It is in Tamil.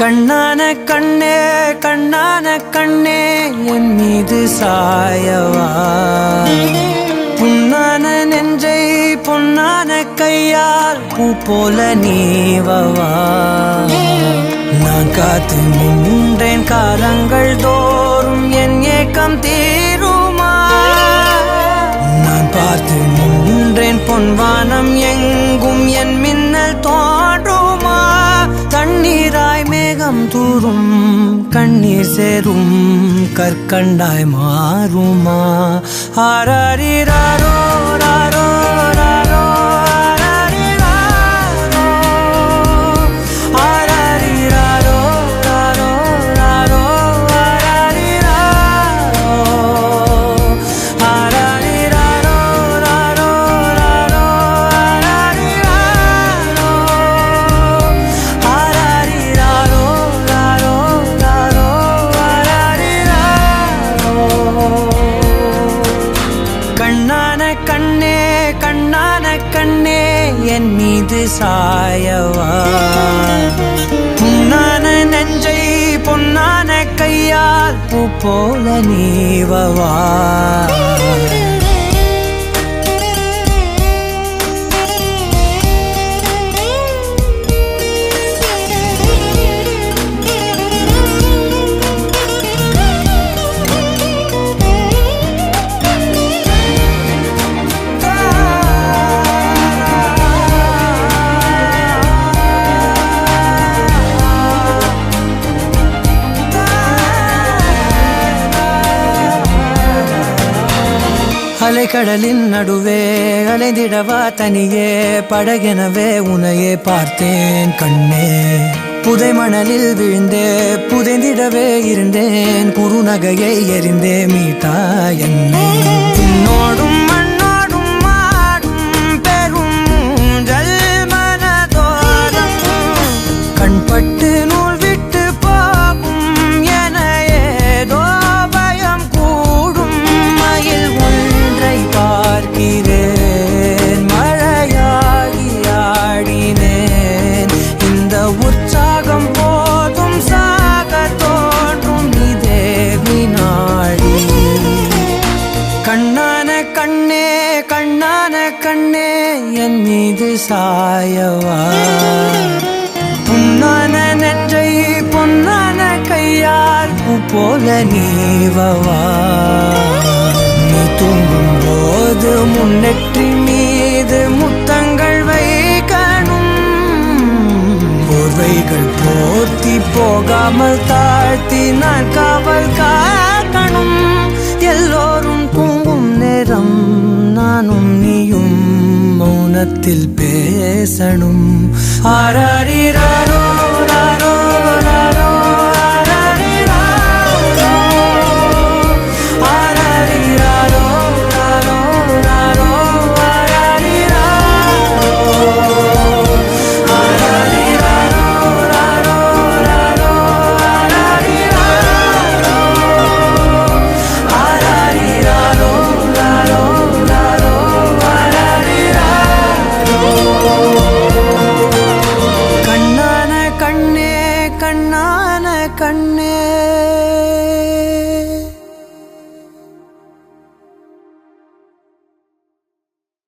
கண்ணான கண்ணே கண்ணான கண்ணே என் மீது சாயவா, புண்ணான நெஞ்சை பொன்னான கையால் பூ போல நீவவா. நான் காத்து நின்றேன் காலங்கள் தோறும் என் ஏக்கம் தீருமா. நான் பார்த்து நின்றேன் பொன்வானம் எங்கும் என் மின்னல் தோன்றுமா. தண்ணீராய் மேகம் தூரும் கண்ணீர் சேரும் கற்கண்டாய் மாறுமா. ஆராரிராரோ ராரோ ராரோ என் மீது சாயவா, புண்ணான நெஞ்சை பொன்னான கையால் பூ போல நீவவா. அலைக்கடலின் நடுவே அலைந்திடவா தனியே படகெனவே உனையே பார்த்தேன் கண்ணே. புதை மணலில் விழுந்தே புதைந்திடவே இருந்தேன், குறுநகையை எறிந்தே மீட்டா என்னை. உன்னோடும் மண்ணோடும் மாடும் பெரும் ஊஞ்சல் மனதோரம் கண்பட்டு நூல் விட்டு போகும் என ஏதோ பயம் கூடும். மயில் பார்க்கிறேன் மழையாகி ஆடினேன், இந்த உற்சாகம் போதும் சாக தோன்றும் இதே வினாடி. கண்ணான கண்ணே கண்ணான கண்ணே என் மீது சாயவா, புண்ணான நெஞ்சை பொன்னான கையால் பூ போல நீவவா. நீ தூங்கும் போது முன்னெற்றி மீது முத்தங்கள் வைக்கணும், போர்வைகள் போர்த்தி போகாமல் தாழ்த்தி நான் காவல் காக்கணும். எல்லோரும் தூங்கும் நேரம் நானும் நீயும் மௌனத்தில் பேசணும். ஆராரிராரோ ராரோ ராரோ கண்ணான கண்ணே.